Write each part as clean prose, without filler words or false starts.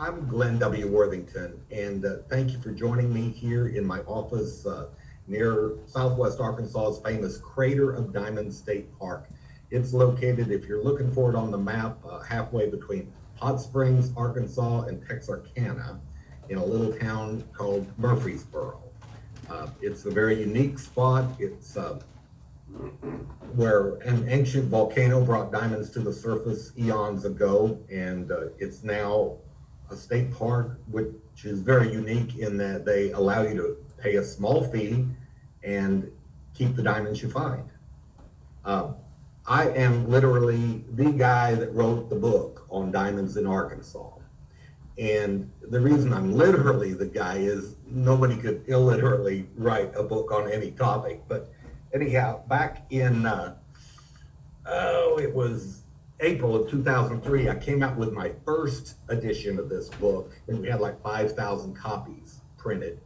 I'm Glenn W. Worthington, and thank you for joining me here in my office near Southwest Arkansas's famous Crater of Diamonds State Park. It's located, if you're looking for it on the map, halfway between Hot Springs, Arkansas, and Texarkana, in a little town called Murfreesboro. It's a very unique spot. It's where an ancient volcano brought diamonds to the surface eons ago, and it's now a state park, which is very unique in that they allow you to pay a small fee and keep the diamonds you find. I am literally the guy that wrote the book on diamonds in Arkansas. And the reason I'm literally the guy is nobody could illiterally write a book on any topic. But anyhow, back in, it was April of 2003, I came out with my first edition of this book, and we had like 5,000 copies printed,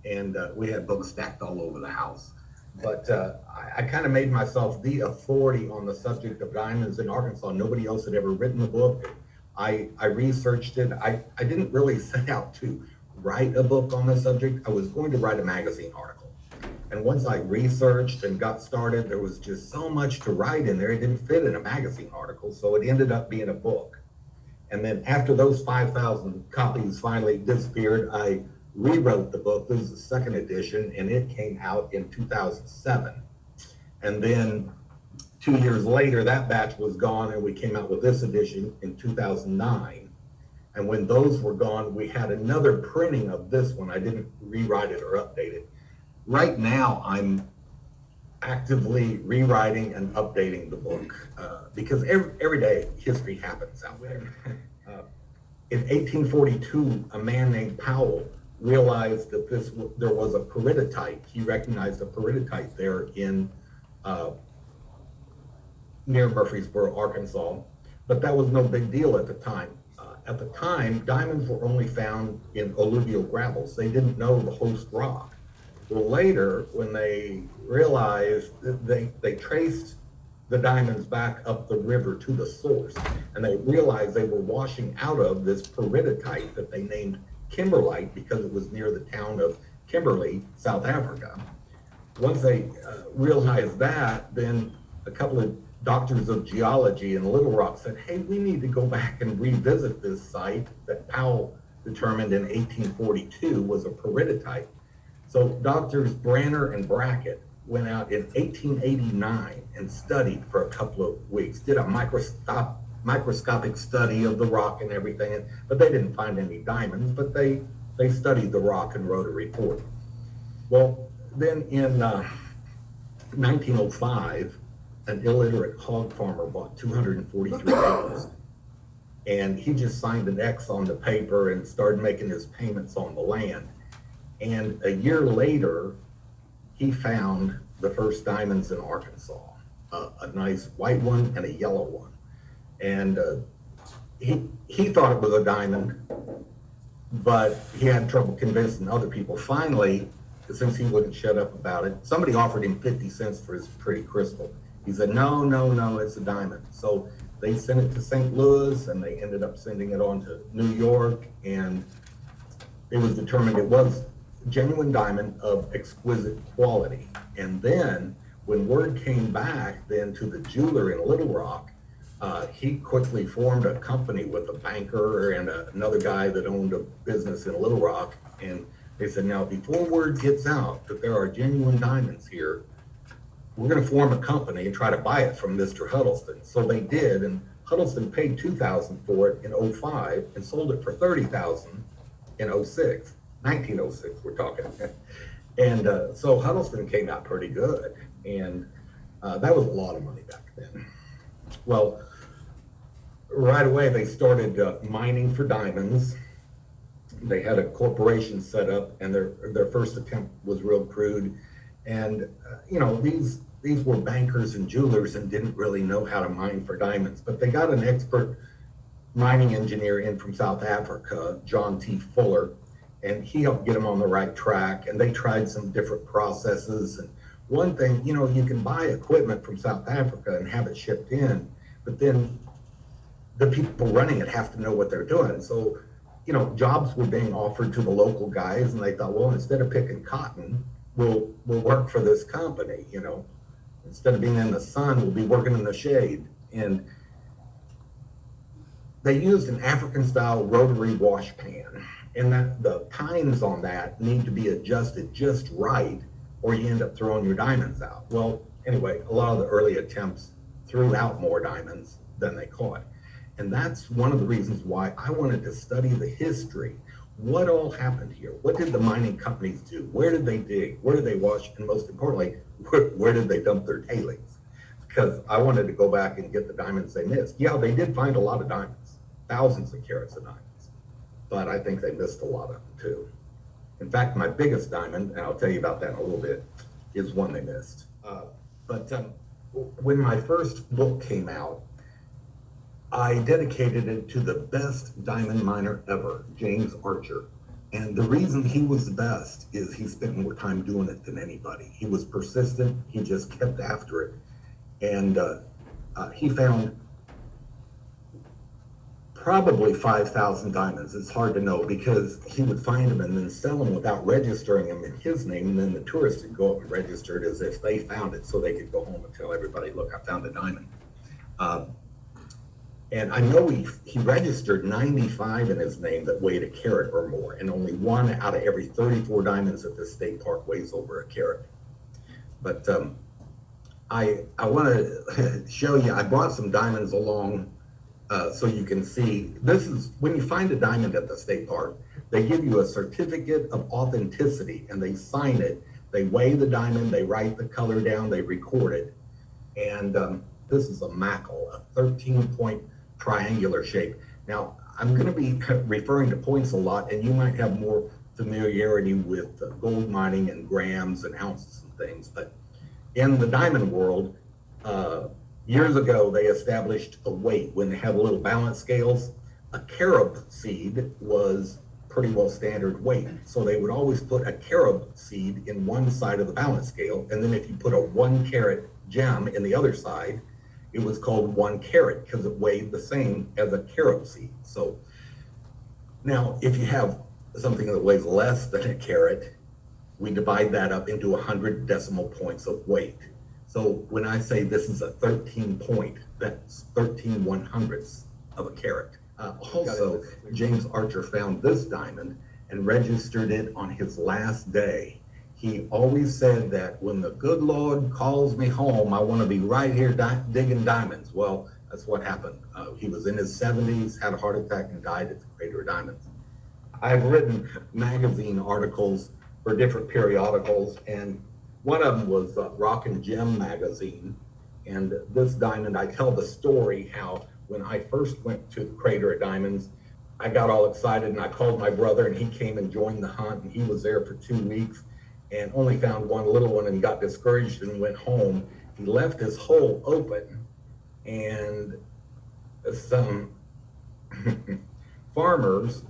and we had books stacked all over the house. But I kind of made myself the authority on the subject of diamonds in Arkansas. Nobody else had ever written a book. I researched it. I didn't really set out to write a book on the subject. I was going to write a magazine article. And once I researched and got started, there was just so much to write in there. It didn't fit in a magazine article, so it ended up being a book. And then after those 5,000 copies finally disappeared, I rewrote the book. This is the second edition, and it came out in 2007. And then 2 years later, that batch was gone, and we came out with this edition in 2009. And when those were gone, we had another printing of this one. I didn't rewrite it or update it. Right now, I'm actively rewriting and updating the book because every day history happens out there. In 1842, a man named Powell realized that there was a peridotite. He recognized a peridotite there in near Murfreesboro, Arkansas, but that was no big deal at the time. At the time, diamonds were only found in alluvial gravels. They didn't know the host rock. Well, later, when they realized that they traced the diamonds back up the river to the source, and they realized they were washing out of this peridotite that they named kimberlite because it was near the town of Kimberley, South Africa. Once they realized that, then a couple of doctors of geology in Little Rock said, hey, we need to go back and revisit this site that Powell determined in 1842 was a peridotite. So doctors Branner and Brackett went out in 1889 and studied for a couple of weeks, did a microscopic study of the rock and everything, but they didn't find any diamonds, but they studied the rock and wrote a report. Well, then in 1905, an illiterate hog farmer bought 243 acres, and he just signed an X on the paper and started making his payments on the land. And a year later, he found the first diamonds in Arkansas, a nice white one and a yellow one. And he thought it was a diamond, but he had trouble convincing other people. Finally, since he wouldn't shut up about it, somebody offered him 50 cents for his pretty crystal. He said, no, it's a diamond. So they sent it to St. Louis, and they ended up sending it on to New York, and it was determined it was genuine diamond of exquisite quality. And then when word came back then to the jeweler in Little Rock, he quickly formed a company with a banker and another guy that owned a business in Little Rock. And they said, now before word gets out that there are genuine diamonds here, we're going to form a company and try to buy it from Mr. Huddleston. So they did, and Huddleston paid $2,000 for it in 2005 and sold it for $30,000 in 2006. 1906, we're talking. And so Huddleston came out pretty good, and that was a lot of money back then. Well, right away they started mining for diamonds. They had a corporation set up, and their first attempt was real crude. And these were bankers and jewelers and didn't really know how to mine for diamonds, but they got an expert mining engineer in from South Africa, John T. Fuller, and he helped get them on the right track. And they tried some different processes. And one thing, you can buy equipment from South Africa and have it shipped in, but then the people running it have to know what they're doing. So jobs were being offered to the local guys, and they thought, well, instead of picking cotton, we'll work for this company. Instead of being in the sun, we'll be working in the shade. And they used an African-style rotary wash pan, and that the tines on that need to be adjusted just right, or you end up throwing your diamonds out. Well, anyway, a lot of the early attempts threw out more diamonds than they caught. And that's one of the reasons why I wanted to study the history. What all happened here? What did the mining companies do? Where did they dig? Where did they wash? And most importantly, where did they dump their tailings? Because I wanted to go back and get the diamonds they missed. Yeah, they did find a lot of diamonds, thousands of carats of diamonds, but I think they missed a lot of them too. In fact, my biggest diamond, and I'll tell you about that in a little bit, is one they missed. But when my first book came out, I dedicated it to the best diamond miner ever, James Archer. And the reason he was the best is he spent more time doing it than anybody. He was persistent, he just kept after it. And he found probably 5,000 diamonds. It's hard to know because he would find them and then sell them without registering them in his name. And then the tourists would go up and register it as if they found it so they could go home and tell everybody, look, I found a diamond. And I know he registered 95 in his name that weighed a carat or more, and only one out of every 34 diamonds at the state park weighs over a carat. But I want to show you, I brought some diamonds along so you can see. This is, when you find a diamond at the state park, they give you a certificate of authenticity and they sign it. They weigh the diamond, they write the color down, they record it. And this is a Mackle, a 13-point triangular shape. Now, I'm going to be referring to points a lot, and you might have more familiarity with gold mining and grams and ounces and things, but in the diamond world, years ago, they established a weight when they had little balance scales. A carob seed was pretty well standard weight. So they would always put a carob seed in one side of the balance scale, and then if you put a 1 carat gem in the other side, it was called 1 carat because it weighed the same as a carob seed. So now if you have something that weighs less than a carat, we divide that up into 100 decimal points of weight. So when I say this is a 13 point, that's 13 100ths of a carat. Also, James Archer found this diamond and registered it on his last day. He always said that when the good Lord calls me home, I want to be right here digging diamonds. Well, that's what happened. He was in his 70s, had a heart attack, and died at the Crater of Diamonds. I've written magazine articles for different periodicals, and one of them was Rock and Gem magazine. And this diamond, I tell the story how when I first went to the Crater of Diamonds, I got all excited and I called my brother and he came and joined the hunt, and he was there for 2 weeks and only found one little one and got discouraged and went home. He left his hole open, and some farmers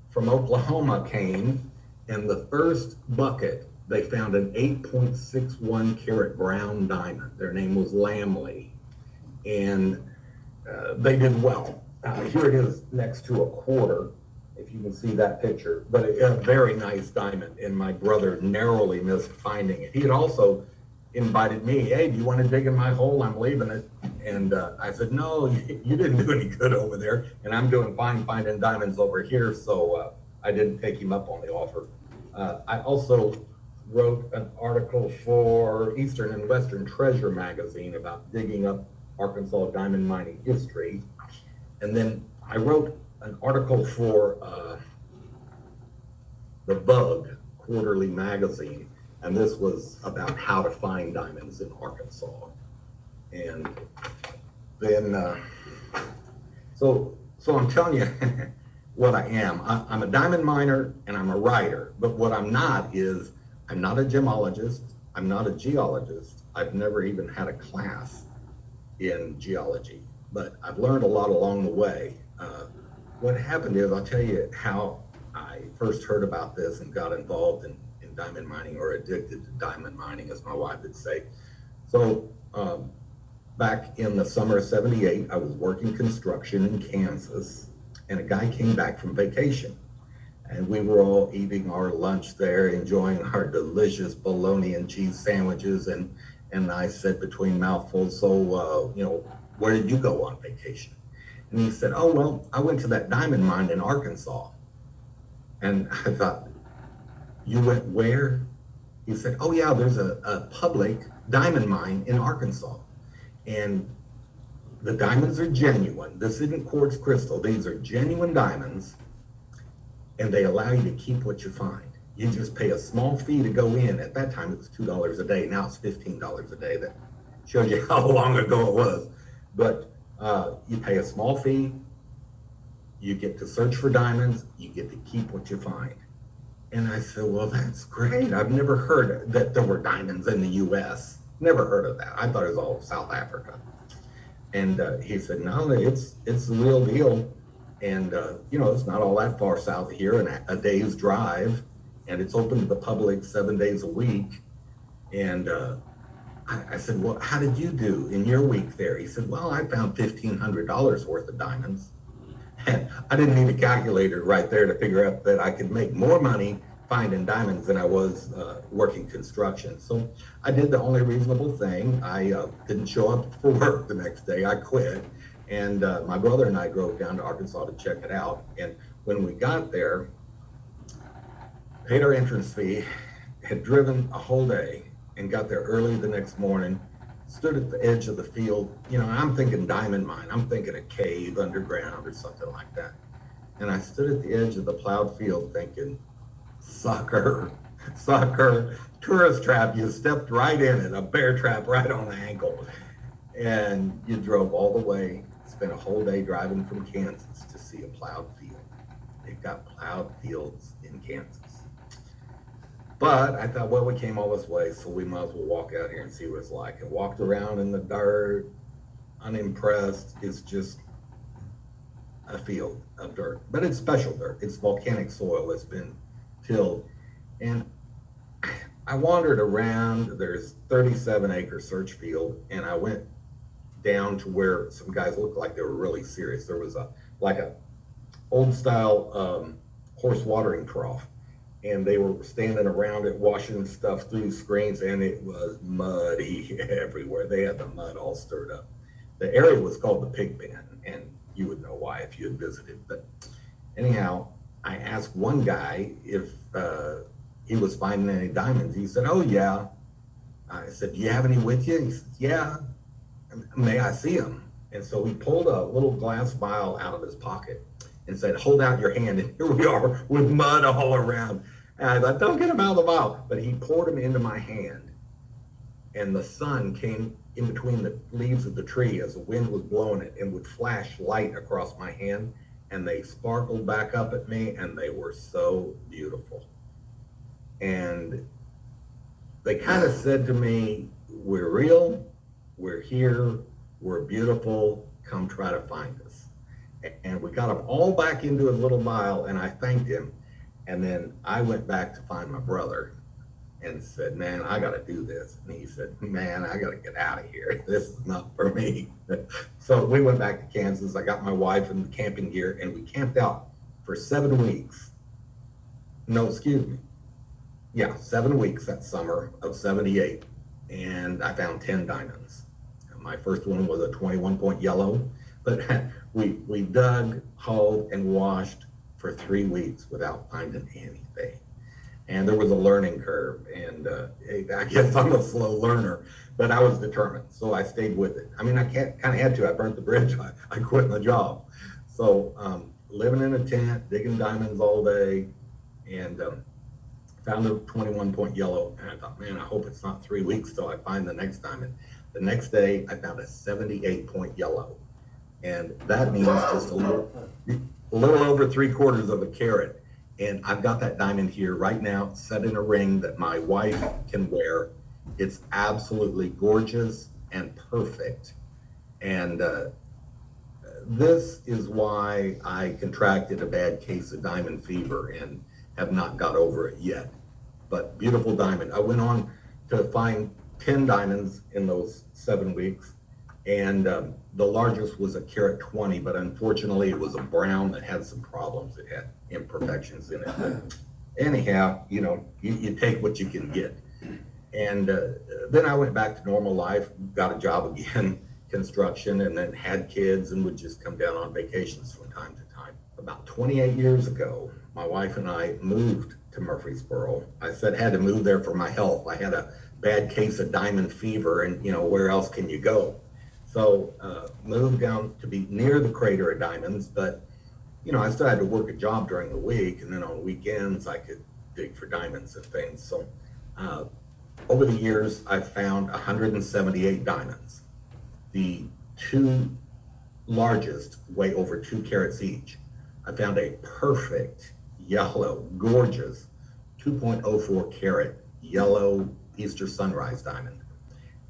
from Oklahoma came, and the first bucket, they found an 8.61 carat brown diamond. Their name was Lamley, and they did well. Here it is next to a quarter, if you can see that picture, but a very nice diamond, and my brother narrowly missed finding it. He had also invited me, hey, do you want to dig in my hole? I'm leaving it. And I said, no, you didn't do any good over there, and I'm doing fine finding diamonds over here, so I didn't take him up on the offer. I also wrote an article for Eastern and Western Treasure magazine about digging up Arkansas diamond mining history. And then I wrote an article for the Bug Quarterly magazine, and this was about how to find diamonds in Arkansas. And then, so I'm telling you what I am. I'm a diamond miner and I'm a writer, but what I'm not is, I'm not a gemologist, I'm not a geologist, I've never even had a class in geology, but I've learned a lot along the way. What happened is, I'll tell you how I first heard about this and got involved in diamond mining, or addicted to diamond mining, as my wife would say. So back in the summer of '78, I was working construction in Kansas, and a guy came back from vacation. And we were all eating our lunch there, enjoying our delicious bologna and cheese sandwiches. And I said between mouthfuls, so, where did you go on vacation? And he said, oh, well, I went to that diamond mine in Arkansas. And I thought, you went where? He said, oh, yeah, there's a public diamond mine in Arkansas. And the diamonds are genuine. This isn't quartz crystal. These are genuine diamonds, and they allow you to keep what you find. You just pay a small fee to go in. At that time, it was $2 a day. Now it's $15 a day. That shows you how long ago it was. But you pay a small fee. You get to search for diamonds. You get to keep what you find. And I said, well, that's great. I've never heard that there were diamonds in the U.S. Never heard of that. I thought it was all South Africa. And he said, no, it's the real deal. And, it's not all that far south here, and a day's drive. And it's open to the public 7 days a week. And I said, well, how did you do in your week there? He said, well, I found $1,500 worth of diamonds. And I didn't need a calculator right there to figure out that I could make more money finding diamonds than I was working construction. So I did the only reasonable thing. I didn't show up for work the next day. I quit. And my brother and I drove down to Arkansas to check it out. And when we got there, paid our entrance fee, had driven a whole day, and got there early the next morning, stood at the edge of the field. I'm thinking diamond mine. I'm thinking a cave underground or something like that. And I stood at the edge of the plowed field thinking, sucker, tourist trap, you stepped right in it, a bear trap right on the ankle. And you drove all the way, spent a whole day driving from Kansas to see a plowed field. They've got plowed fields in Kansas. But I thought, well, we came all this way, so we might as well walk out here and see what it's like. And walked around in the dirt, unimpressed. It's just a field of dirt, but it's special dirt. It's volcanic soil that's been tilled. And I wandered around. There's 37-acre search field, and I went down to where some guys looked like they were really serious. There was a old style horse watering trough, and they were standing around it washing stuff through screens, and it was muddy everywhere. They had the mud all stirred up. The area was called the Pig Pen, and you would know why if you had visited. But anyhow, I asked one guy if he was finding any diamonds. He said, oh, yeah. I said, do you have any with you? He said, yeah. May I see them? And so he pulled a little glass vial out of his pocket and said, hold out your hand. And here we are with mud all around. And I thought, don't get them out of the vial. But he poured them into my hand. And the sun came in between the leaves of the tree as the wind was blowing it and would flash light across my hand. And they sparkled back up at me, and they were so beautiful. And they kind of said to me, we're real, we're here, we're beautiful, come try to find us. And we got them all back into his little vial, and I thanked him. And then I went back to find my brother and said, man, I got to do this. And he said, man, I got to get out of here. This is not for me. So we went back to Kansas. I got my wife and the camping gear, and we camped out for 7 weeks. No, excuse me. Yeah, 7 weeks that summer of 78. And I found 10 diamonds. My first one was a 21-point yellow, but we dug, hauled, and washed for 3 weeks without finding anything. And there was a learning curve, and I guess I'm a slow learner, but I was determined, so I stayed with it. I mean, I kind of had to. I burnt the bridge. I quit my job. So living in a tent, digging diamonds all day, and found a 21-point yellow, and I thought, man, I hope it's not 3 weeks till I find the next diamond. The next day, I found a 78-point yellow, and that means just a little over 3/4 of a carat. And I've got that diamond here right now, set in a ring that my wife can wear. It's absolutely gorgeous and perfect. And this is why I contracted a bad case of diamond fever and have not got over it yet. But beautiful diamond. I went on to find 10 diamonds in those 7 weeks, And the largest was a carat 20, but unfortunately it was a brown that had some problems. It had imperfections in it. But anyhow, you take what you can get. And then I went back to normal life, got a job again, construction, and then had kids and would just come down on vacations from time to time. About 28 years ago, my wife and I moved to Murfreesboro. I had to move there for my health. I had a bad case of diamond fever, and where else can you go? So moved down to be near the crater of diamonds, but I still had to work a job during the week, and then on weekends I could dig for diamonds and things. So over the years, I've found 178 diamonds. The two largest weigh over 2 carats each. I found a perfect yellow, gorgeous 2.04 carat yellow Easter sunrise diamond.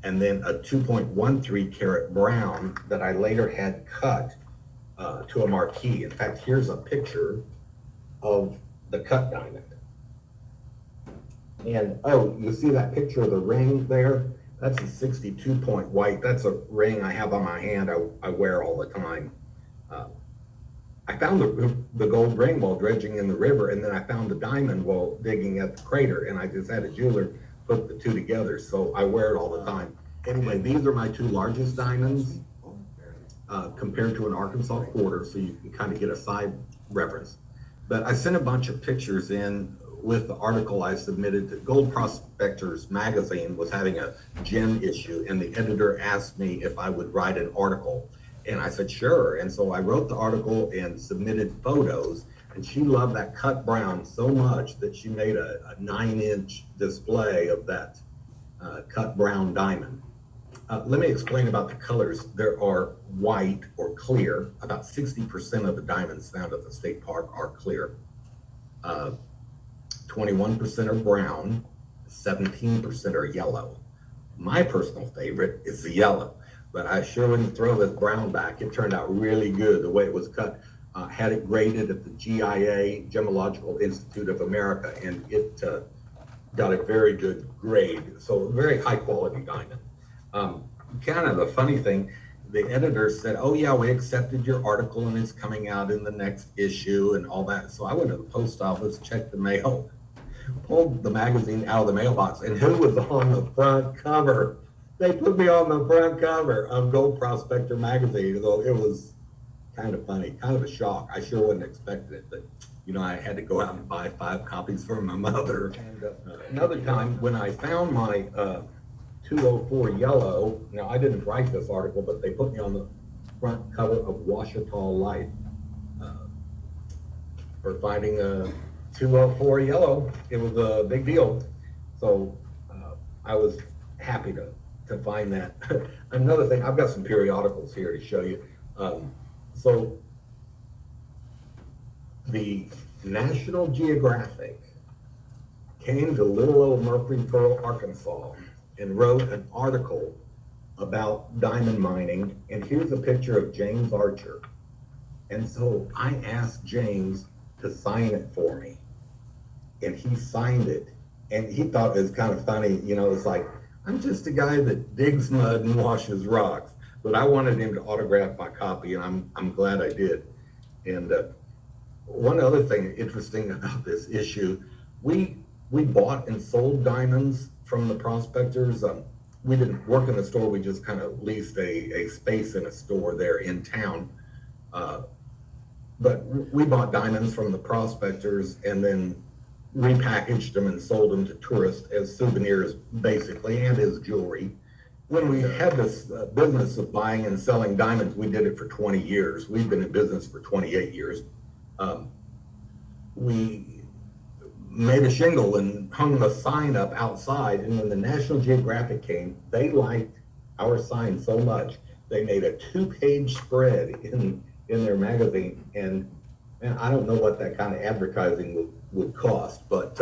And then a 2.13 carat brown that I later had cut to a marquee. In fact, here's a picture of the cut diamond. And you see that picture of the ring there? That's a 62 point white. That's a ring I have on my hand. I wear all the time. I found the gold ring while dredging in the river, and then I found the diamond while digging at the crater, and I just had a jeweler put the two together, so I wear it all the time. Anyway, these are my 2 largest diamonds compared to an Arkansas quarter, so you can kind of get a side reference. But I sent a bunch of pictures in with the article I submitted to Gold Prospector's magazine was having a gem issue, and the editor asked me if I would write an article. And I said, sure. And so I wrote the article and submitted photos, and she loved that cut brown so much that she made a 9-inch display of that cut brown diamond. Let me explain about the colors. There are white or clear. About 60% of the diamonds found at the state park are clear. 21% are brown, 17% are yellow. My personal favorite is the yellow, but I sure wouldn't throw this brown back. It turned out really good the way it was cut. Had it graded at the GIA, Gemological Institute of America, and it got a very good grade. So very high quality diamond. Kind of the funny thing, the editor said, oh yeah, we accepted your article and it's coming out in the next issue and all that. So I went to the post office, checked the mail, pulled the magazine out of the mailbox, and who was on the front cover? They put me on the front cover of Gold Prospector magazine. So it was kind of funny, kind of a shock. I sure wasn't expecting it, but I had to go out and buy 5 copies for my mother. And another time when I found my 204 yellow, now I didn't write this article, but they put me on the front cover of Ouachita Life for finding a 204 yellow. It was a big deal. So I was happy to find that. Another thing, I've got some periodicals here to show you. So the National Geographic came to little old Murfreesboro, Arkansas, and wrote an article about diamond mining. And here's a picture of James Archer. And so I asked James to sign it for me. And he signed it. And he thought it was kind of funny. It's like, I'm just a guy that digs mud and washes rocks. But I wanted him to autograph my copy, and I'm glad I did. And one other thing interesting about this issue, we bought and sold diamonds from the prospectors. We didn't work in the store, we just kind of leased a space in a store there in town. But we bought diamonds from the prospectors and then repackaged them and sold them to tourists as souvenirs, basically, and as jewelry. When we had this business of buying and selling diamonds, we did it for 20 years. We've been in business for 28 years. We made a shingle and hung the sign up outside, and when the National Geographic came, they liked our sign so much, they made a 2-page spread in their magazine, and I don't know what that kind of advertising would cost, but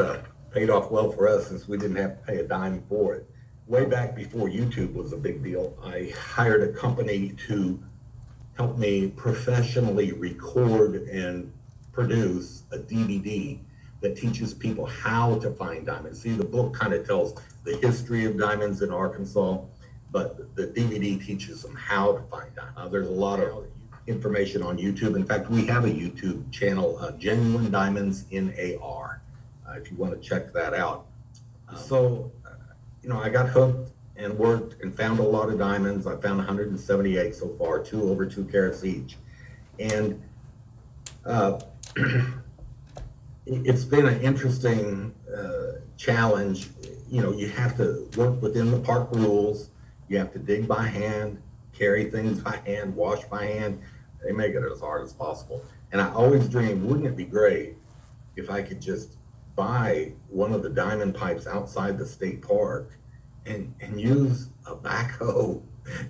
paid off well for us since we didn't have to pay a dime for it. Way back before YouTube was a big deal, I hired a company to help me professionally record and produce a DVD that teaches people how to find diamonds. See, the book kind of tells the history of diamonds in Arkansas, but the DVD teaches them how to find diamonds. There's a lot of information on YouTube. In fact, we have a YouTube channel, Genuine Diamonds in AR, if you want to check that out. I got hooked and worked and found a lot of diamonds. I found 178 so far, over 2 carats each. And it's been an interesting challenge. You have to work within the park rules. You have to dig by hand, carry things by hand, wash by hand. They make it as hard as possible. And I always dreamed, wouldn't it be great if I could just buy one of the diamond pipes outside the state park and use a backhoe,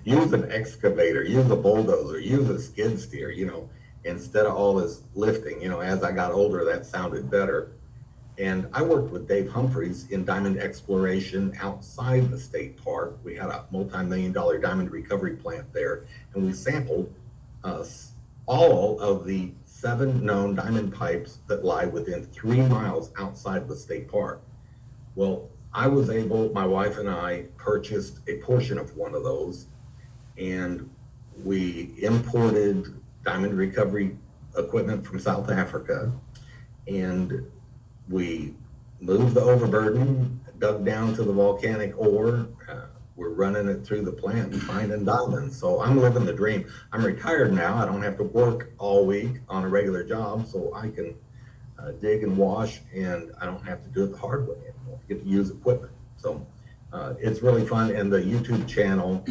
use an excavator, use a bulldozer, use a skid steer, instead of all this lifting. As I got older, that sounded better. And I worked with Dave Humphreys in diamond exploration outside the state park. We had a multi-million-dollar diamond recovery plant there, and we sampled all of the 7 known diamond pipes that lie within 3 miles outside the state park. Well, my wife and I purchased a portion of one of those, and we imported diamond recovery equipment from South Africa, and we moved the overburden, dug down to the volcanic ore. We're running it through the plant and finding diamonds. So I'm living the dream. I'm retired now. I don't have to work all week on a regular job, so I can dig and wash, and I don't have to do it the hard way anymore. I get to use equipment. So it's really fun. And the YouTube channel,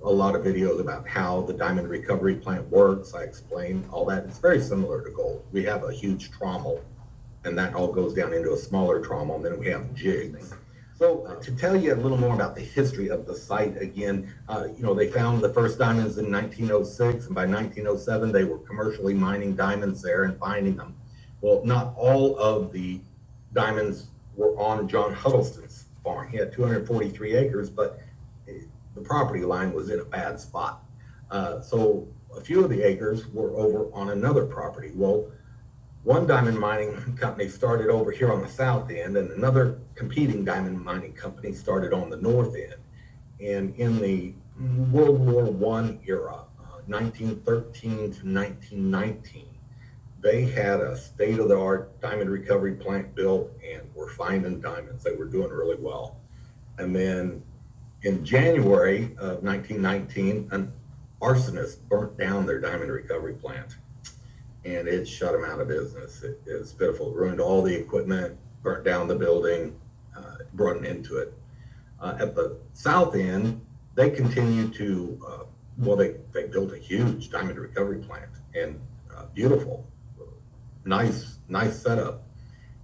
a lot of videos about how the diamond recovery plant works. I explain all that. It's very similar to gold. We have a huge trommel, and that all goes down into a smaller trommel, and then we have jigs. So to tell you a little more about the history of the site, again, they found the first diamonds in 1906, and by 1907 they were commercially mining diamonds there and finding them. Well, not all of the diamonds were on John Huddleston's farm. He had 243 acres, but the property line was in a bad spot. So a few of the acres were over on another property. Well, one diamond mining company started over here on the south end, and another competing diamond mining company started on the north end. And in the World War I era, 1913 to 1919, they had a state-of-the-art diamond recovery plant built and were finding diamonds. They were doing really well. And then in January of 1919, an arsonist burnt down their diamond recovery plant, and it shut them out of business. It's pitiful. It ruined all the equipment, burnt down the building, brought an end to it. At the south end, they continued to, they built a huge diamond recovery plant, and beautiful, nice setup.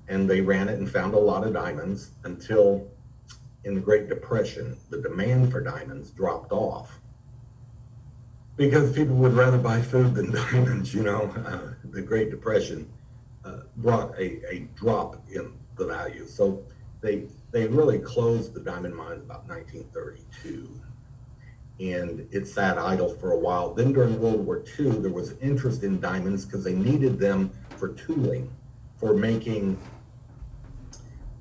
And they ran it and found a lot of diamonds until in the Great Depression, the demand for diamonds dropped off, because people would rather buy food than diamonds. The Great Depression brought a drop in the value. So they really closed the diamond mines about 1932, and it sat idle for a while. Then during World War II, there was interest in diamonds because they needed them for tooling, for making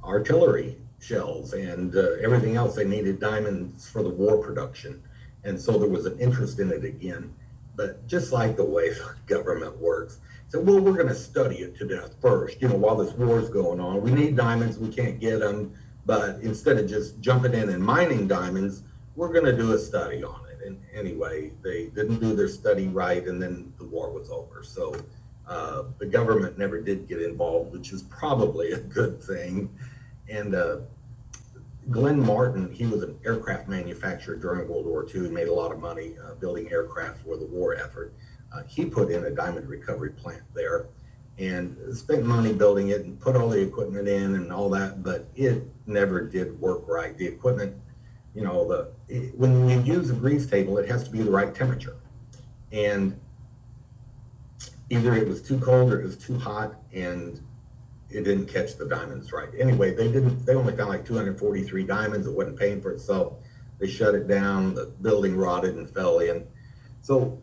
artillery shells and everything else. They needed diamonds for the war production. And so there was an interest in it again. But just like the way the government works, so, we're going to study it to death first, while this war's going on. We need diamonds, we can't get them, but instead of just jumping in and mining diamonds, we're going to do a study on it. And anyway, they didn't do their study right, and then the war was over. So the government never did get involved, which is probably a good thing. And Glenn Martin, he was an aircraft manufacturer during World War II. He made a lot of money building aircraft for the war effort. He put in a diamond recovery plant there and spent money building it and put all the equipment in and all that, but it never did work right. The equipment, when you use a grease table, it has to be the right temperature. And either it was too cold or it was too hot, and it didn't catch the diamonds right. Anyway, they only found like 243 diamonds. It wasn't paying for itself. They shut it down. The building rotted and fell in. So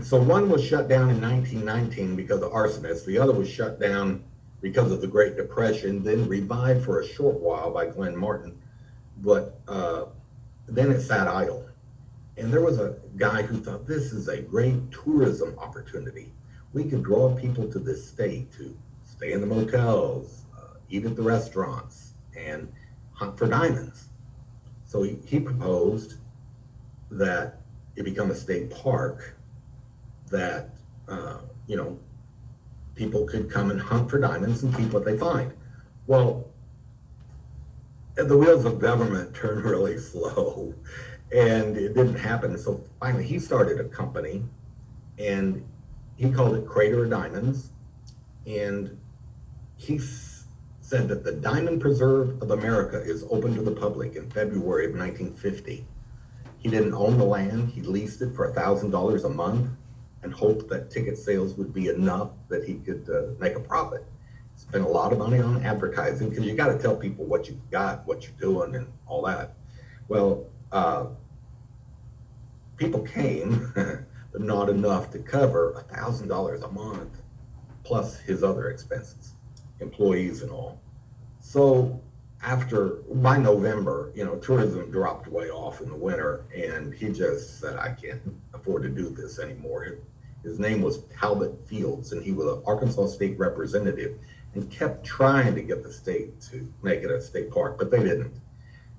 one was shut down in 1919 because of arsonists. The other was shut down because of the Great Depression, then revived for a short while by Glenn Martin. but then it sat idle. And there was a guy who thought this is a great tourism opportunity. We could draw people to this state to stay in the motels, eat at the restaurants, and hunt for diamonds. So he proposed that it become a state park that, uh, you know, people could come and hunt for diamonds and keep what they find. Well, the wheels of government turn really slow and it didn't happen. So finally, he started a company and he called it Crater of Diamonds. And he said that the Diamond Preserve of America is open to the public in February of 1950. He didn't own the land, he leased it for $1,000 a month and hoped that ticket sales would be enough that he could make a profit. Spent a lot of money on advertising because you got to tell people what you've got, what you're doing, and all that. Well, people came, but not enough to cover $1,000 a month plus his other expenses, employees and all. So by November, tourism dropped way off in the winter, and he just said, I can't afford to do this anymore. His name was Talbot Fields, and he was an Arkansas state representative and kept trying to get the state to make it a state park, but they didn't.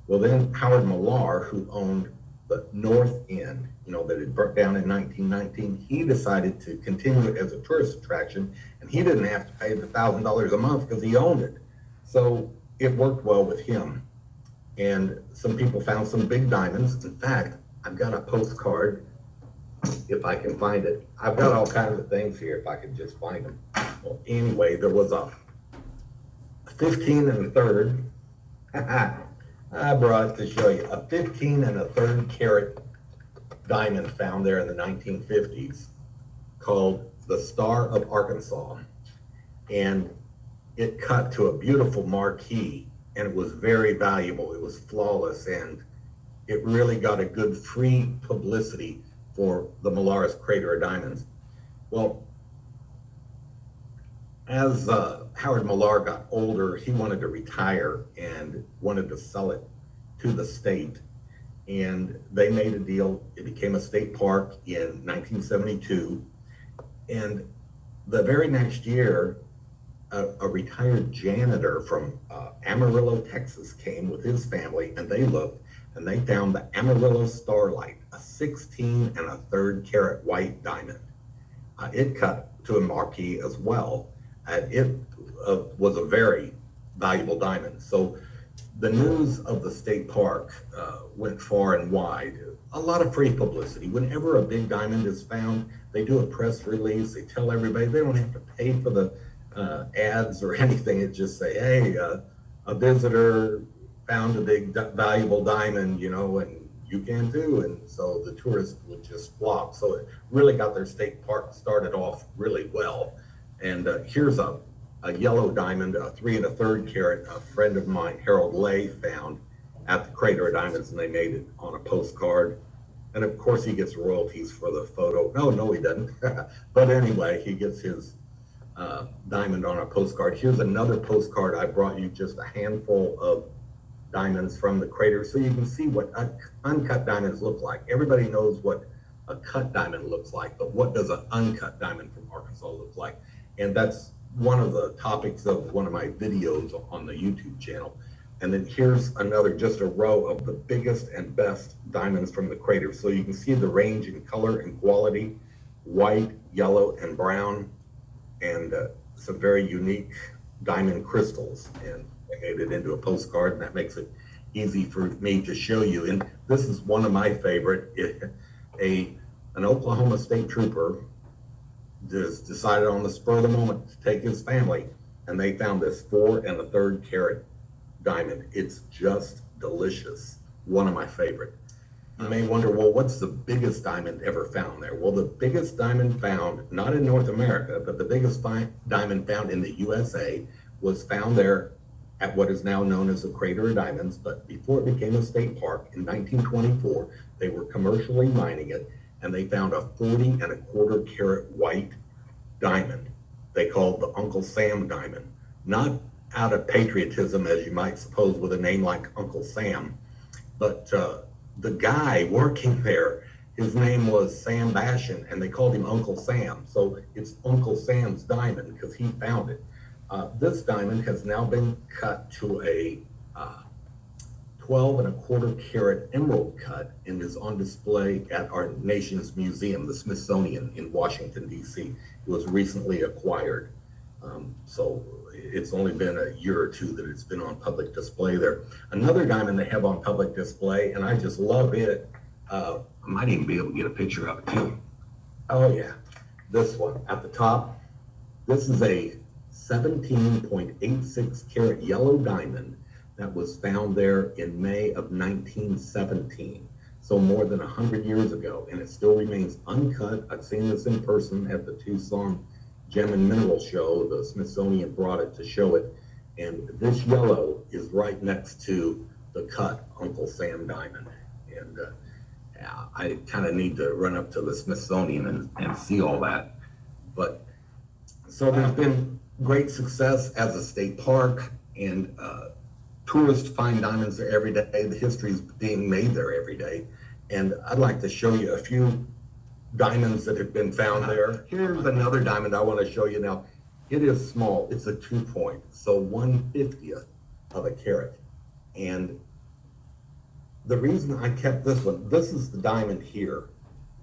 Well, then Howard Millar, who owned the north end, that had burnt down in 1919, he decided to continue it as a tourist attraction, and he didn't have to pay the $1,000 a month because he owned it. So it worked well with him. And some people found some big diamonds. In fact, I've got a postcard, if I can find it. I've got all kinds of things here, if I could just find them. Well, anyway, there was a 15 and a third. I brought it to show you. A 15 and a third carat diamond found there in the 1950s called the Star of Arkansas. And it cut to a beautiful marquee, and it was very valuable. It was flawless, and it really got a good free publicity for the Millar's Crater of Diamonds. Well, as Howard Millar got older, he wanted to retire and wanted to sell it to the state. And they made a deal. It became a state park in 1972. And the very next year, a retired janitor from Amarillo, Texas came with his family, and they looked and they found the Amarillo Starlight, a 16 and a third carat white diamond. It cut to a marquee as well. It was a very valuable diamond. So the news of the state park went far and wide. A lot of free publicity. Whenever a big diamond is found, they do a press release. They tell everybody they don't have to pay for the ads or anything. It just say, hey, a visitor found a big valuable diamond, and you can too. And so the tourists would just flock. So it really got their state park started off really well. And here's a yellow diamond, a 3 1/3 carat, a friend of mine, Harold Lay, found at the Crater of Diamonds, and they made it on a postcard. And of course, he gets royalties for the photo. No, he doesn't. But anyway, he gets his diamond on a postcard. Here's another postcard. I brought you just a handful of diamonds from the crater so you can see what uncut diamonds look like. Everybody knows what a cut diamond looks like, but what does an uncut diamond from Arkansas look like? And that's one of the topics of one of my videos on the YouTube channel. And then here's another, just a row of the biggest and best diamonds from the crater. So you can see the range in color and quality, white, yellow, and brown, and some very unique diamond crystals. And I made it into a postcard, and that makes it easy for me to show you. And this is one of my favorite. An Oklahoma state trooper just decided on the spur of the moment to take his family, and they found this 4 1/3 carat diamond. It's just delicious. One of my favorite. You may wonder, well, what's the biggest diamond ever found there? Well, the biggest diamond found, not in North America, but the biggest diamond found in the USA was found there at what is now known as the Crater of Diamonds. But before it became a state park in 1924, they were commercially mining it, and they found a 40 1/4 carat white diamond they called the Uncle Sam diamond. Not out of patriotism, as you might suppose with a name like Uncle Sam, But the guy working there, his name was Sam Bashan, and they called him Uncle Sam. So it's Uncle Sam's diamond because he found it. This diamond has now been cut to a 12 and a quarter carat emerald cut and is on display at our nation's museum, the Smithsonian in Washington, D.C. It was recently acquired. So it's only been a year or two that it's been on public display there. Another diamond they have on public display, and I just love it. I might even be able to get a picture of it too. Oh yeah, this one at the top. This is a 17.86 carat yellow diamond that was found there in May of 1917. So more than 100 years ago, and it still remains uncut. I've seen this in person at the Tucson Gem and Mineral Show. The Smithsonian brought it to show it, and this yellow is right next to the cut Uncle Sam diamond. And I kind of need to run up to the Smithsonian and see all that. But so there's been great success as a state park, and tourists find diamonds there every day. The history is being made there every day. And I'd like to show you a few diamonds that have been found there. Here's another diamond I want to show you now. It is small. It's a 2-point, so 1/50th of a carat. And the reason I kept this one, this is the diamond here,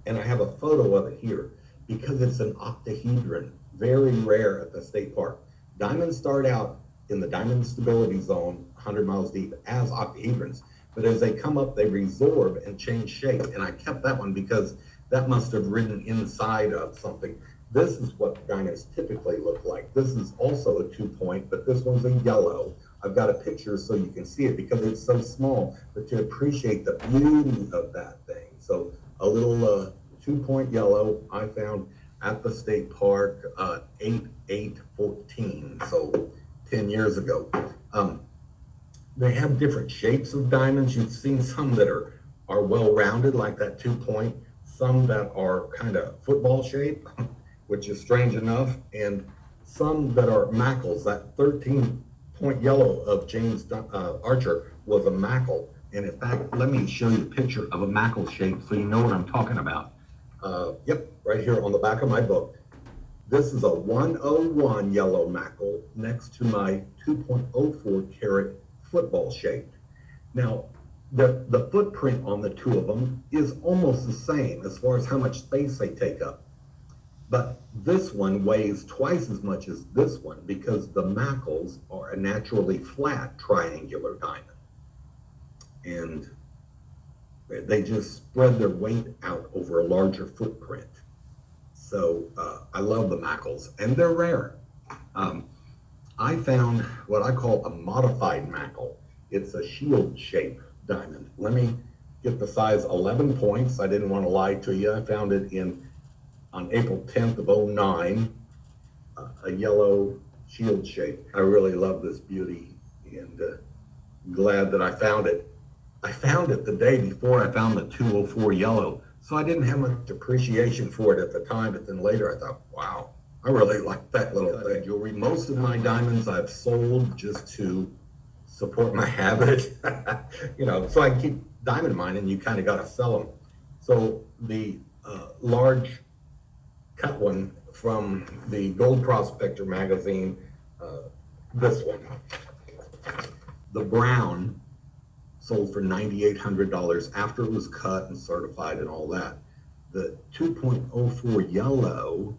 and I have a photo of it here because it's an octahedron, very rare at the state park. Diamonds start out in the diamond stability zone, 100 miles deep, as octahedrons, but as they come up, they resorb and change shape. And I kept that one because that must have ridden inside of something. This is what diamonds typically look like. This is also a 2-point, but this one's a yellow. I've got a picture so you can see it because it's so small, but to appreciate the beauty of that thing. So a little 2-point yellow I found at the state park 8/8/14, so 10 years ago. They have different shapes of diamonds. You've seen some that are well-rounded, like that 2-point, some that are kind of football shape, which is strange enough, and some that are mackles. That 13-point yellow of James Archer was a mackle. And in fact, let me show you a picture of a mackle shape so you know what I'm talking about. Yep, right here on the back of my book. This is a 101 yellow mackle next to my 2.04 carat football shape. Now, the footprint on the two of them is almost the same as far as how much space they take up. But this one weighs twice as much as this one because the mackles are a naturally flat triangular diamond. And they just spread their weight out over a larger footprint. So I love the mackles, and they're rare. I found what I call a modified mackle. It's a shield shape diamond. Let me get the size 11 points. I didn't want to lie to you. I found it on April 10th of 09, a yellow shield shape. I really love this beauty, and glad that I found it. I found it the day before I found the 204 yellow, so I didn't have much appreciation for it at the time, but then later I thought, wow, I really like that little thing. Jewelry. Most of my diamonds I've sold just to support my habit, so I can keep diamond mining. You kind of got to sell them. So the large cut one from the Gold Prospector magazine, this one, the brown, sold for $9,800 after it was cut and certified and all that. The 2.04 yellow,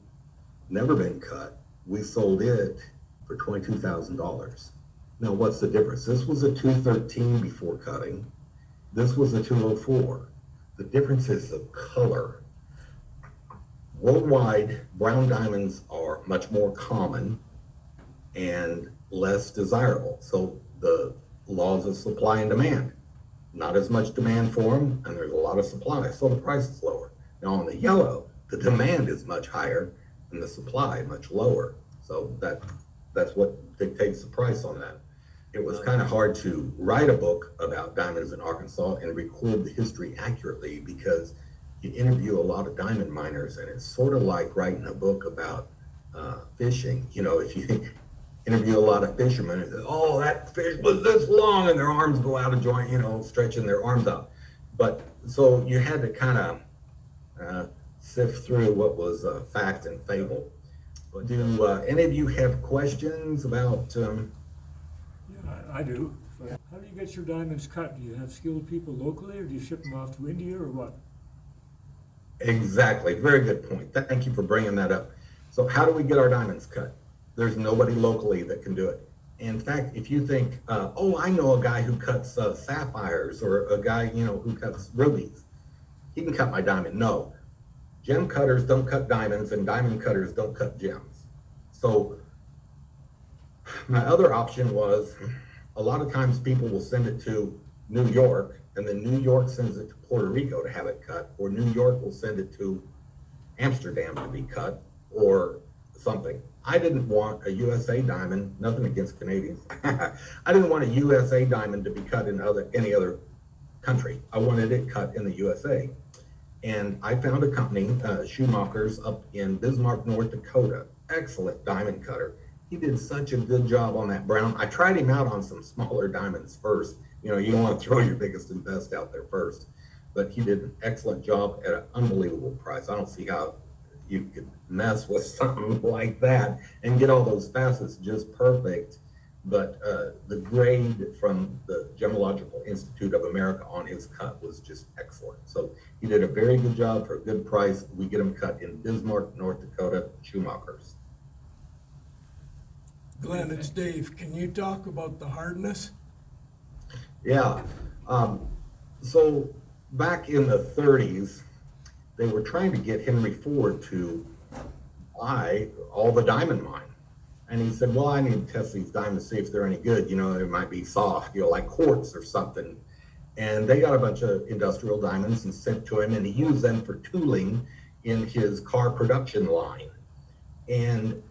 never been cut, we sold it for $22,000. Now what's the difference? This was a 213 before cutting. This was a 204. The difference is the color. Worldwide, brown diamonds are much more common and less desirable. So the laws of supply and demand. Not as much demand for them, and there's a lot of supply, so the price is lower. Now on the yellow, the demand is much higher and the supply much lower. So that's what dictates the price on that. It was kind of hard to write a book about diamonds in Arkansas and record the history accurately because you interview a lot of diamond miners, and it's sort of like writing a book about fishing. interview a lot of fishermen and say, oh, that fish was this long, and their arms go out of joint, stretching their arms out. But so you had to kind of sift through what was fact and fable. Do any of you have questions about? Yeah, I do. How do you get your diamonds cut? Do you have skilled people locally, or do you ship them off to India, or what? Exactly. Very good point. Thank you for bringing that up. So how do we get our diamonds cut? There's nobody locally that can do it. In fact, if you think, oh, I know a guy who cuts sapphires, or a guy, who cuts rubies, he can cut my diamond. No, gem cutters don't cut diamonds, and diamond cutters don't cut gems. So my other option was, a lot of times people will send it to New York, and then New York sends it to Puerto Rico to have it cut, or New York will send it to Amsterdam to be cut, or something. I didn't want a USA diamond, nothing against Canadians. I didn't want a USA diamond to be cut in any other country. I wanted it cut in the USA. And I found a company, Schumacher's, up in Bismarck, North Dakota. Excellent diamond cutter. He did such a good job on that brown. I tried him out on some smaller diamonds first. You don't want to throw your biggest and best out there first. But he did an excellent job at an unbelievable price. I don't see how you could mess with something like that and get all those facets just perfect. But the grade from the Gemological Institute of America on his cut was just excellent. So he did a very good job for a good price. We get them cut in Bismarck, North Dakota, Schumacher's. Glenn, it's Dave. Can you talk about the hardness? Yeah. So back in the 30s, they were trying to get Henry Ford to buy all the diamond mine. And he said, well, I need to test these diamonds, see if they're any good. They might be soft, like quartz or something. And they got a bunch of industrial diamonds and sent to him, and he used them for tooling in his car production line. And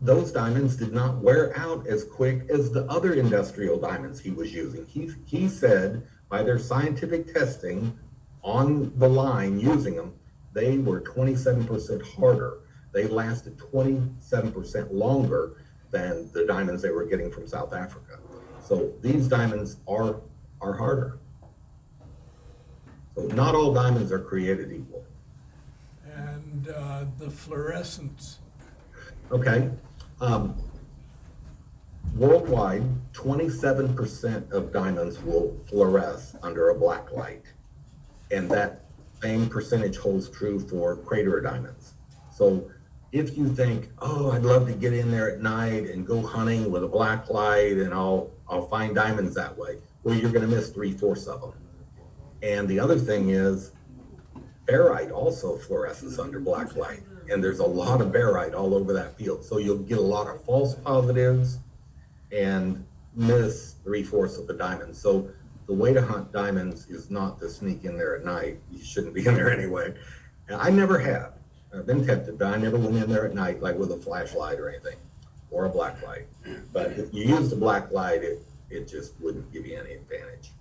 those diamonds did not wear out as quick as the other industrial diamonds he was using. He said by their scientific testing on the line using them, they were 27% harder. They lasted 27% longer than the diamonds they were getting from South Africa. So these diamonds are harder. So not all diamonds are created equal. And the fluorescence. Okay. Worldwide, 27% of diamonds will fluoresce under a black light. And that same percentage holds true for crater diamonds. So if you think, oh, I'd love to get in there at night and go hunting with a black light and I'll find diamonds that way, well, you're going to miss 3/4 of them. And the other thing is, barite also fluoresces under black light. And there's a lot of barite all over that field. So you'll get a lot of false positives and miss 3/4 of the diamonds. So the way to hunt diamonds is not to sneak in there at night. You shouldn't be in there anyway. And I never have. I've been tempted, but I never went in there at night, like with a flashlight or anything, or a black light. But if you use the black light, it just wouldn't give you any advantage.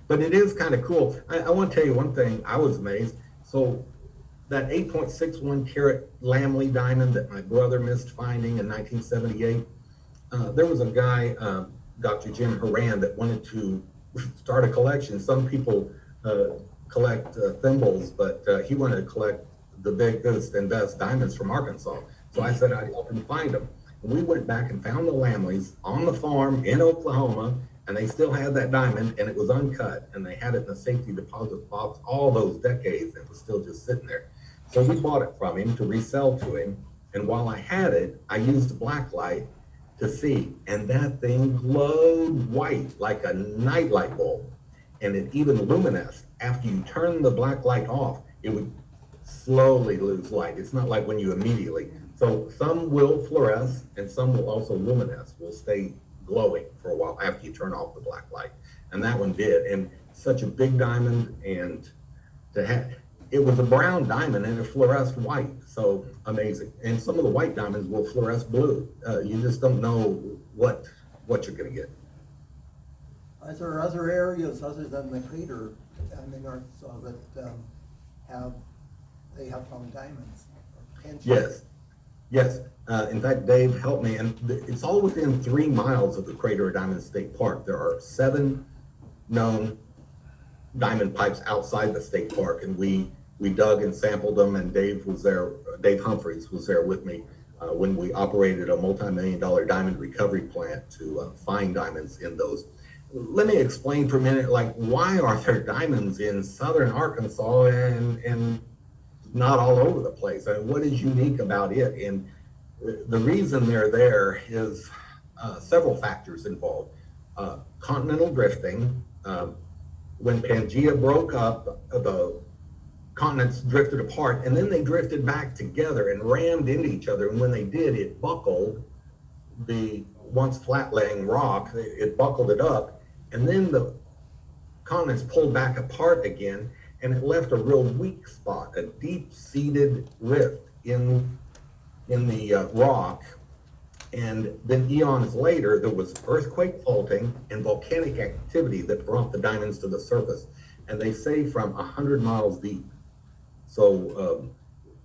But it is kind of cool. I want to tell you one thing. I was amazed. So that 8.61 carat Lamley diamond that my brother missed finding in 1978, there was a guy, Dr. Jim Horan, that wanted to start a collection. Some people collect thimbles, but he wanted to collect the biggest and best diamonds from Arkansas. So I said I'd help him find them. And we went back and found the Lamleys on the farm in Oklahoma, and they still had that diamond, and it was uncut, and they had it in a safety deposit box all those decades, and it was still just sitting there. So we bought it from him to resell to him, and while I had it, I used a black light to see, and that thing glowed white like a nightlight bulb, and it even luminesced. After you turn the black light off, it would slowly lose light. It's not like when you immediately. So some will fluoresce, and some will also luminesce, will stay glowing for a while after you turn off the black light. And that one did. And such a big diamond, and it was a brown diamond and it fluoresced white. So amazing. And some of the white diamonds will fluoresce blue. You just don't know what you're going to get. Are there other areas other than the crater in Arkansas that have found diamonds? Yes. In fact, Dave helped me, and it's all within 3 miles of the Crater of Diamonds State Park. There are 7 known diamond pipes outside the state park, and we dug and sampled them, and Dave was there, Dave Humphreys was there with me when we operated a multi-million-dollar diamond recovery plant to find diamonds in those. Let me explain for a minute, like, why are there diamonds in southern Arkansas and not all over the place? I mean, what is unique about it? And the reason they're there is several factors involved. Continental drifting. When Pangea broke up, the continents drifted apart, and then they drifted back together and rammed into each other. And when they did, it buckled the once flat-laying rock, it buckled it up, and then the continents pulled back apart again, and it left a real weak spot, a deep-seated rift in the rock. And then eons later, there was earthquake faulting and volcanic activity that brought the diamonds to the surface. And they say from 100 miles deep. So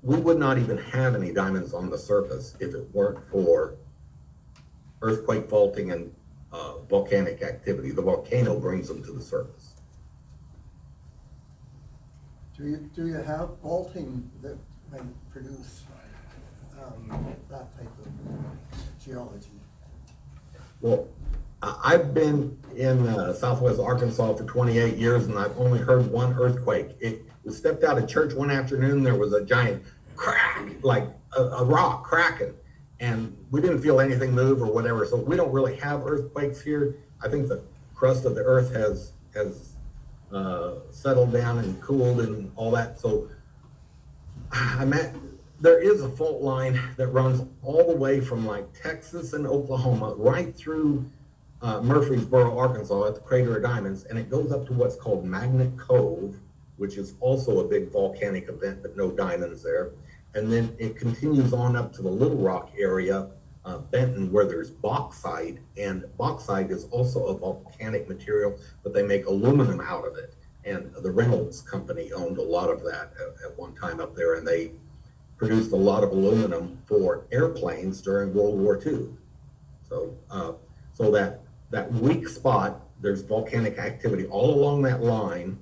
we would not even have any diamonds on the surface if it weren't for earthquake faulting and volcanic activity. The volcano brings them to the surface. Do you have faulting that might produce that type of geology? Well, I've been in Southwest Arkansas for 28 years, and I've only heard one earthquake. We stepped out of church one afternoon, there was a giant crack, like a rock cracking, and we didn't feel anything move or whatever, so we don't really have earthquakes here. I think the crust of the earth has settled down and cooled and all that, so there is a fault line that runs all the way from like Texas and Oklahoma right through Murfreesboro, Arkansas at the Crater of Diamonds, and it goes up to what's called Magnet Cove, which is also a big volcanic event, but no diamonds there. And then it continues on up to the Little Rock area, Benton, where there's bauxite, and bauxite is also a volcanic material, but they make aluminum out of it. And the Reynolds Company owned a lot of that at one time up there, and they produced a lot of aluminum for airplanes during World War II. So, so that weak spot, there's volcanic activity all along that line,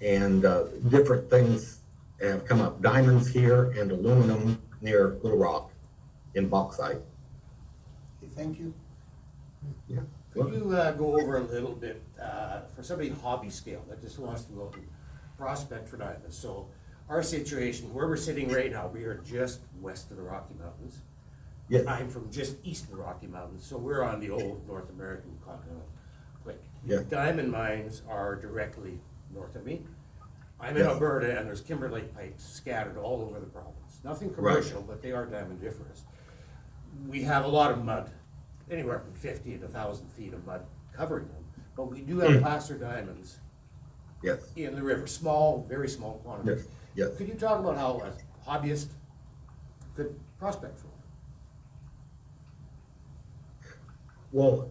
and different things have come up. Diamonds here and aluminum near Little Rock in bauxite. Okay, thank you. Yeah. Could you go over a little bit, for somebody hobby scale that just wants to go and prospect for diamonds? So our situation, where we're sitting right now, we are just west of the Rocky Mountains. Yeah. I'm from just east of the Rocky Mountains, so we're on the old North American continental plate. Yeah. Diamond mines are directly north of me. I'm in Yeah. Alberta, and there's kimberlite pipes scattered all over the province. Nothing commercial, but they are diamondiferous. We have a lot of mud, anywhere from 50 to 1,000 feet of mud covering them, but we do have placer diamonds Yes. in the river, small, very small quantities. Yes. Yes. Could you talk about how a hobbyist could prospect for them? Well,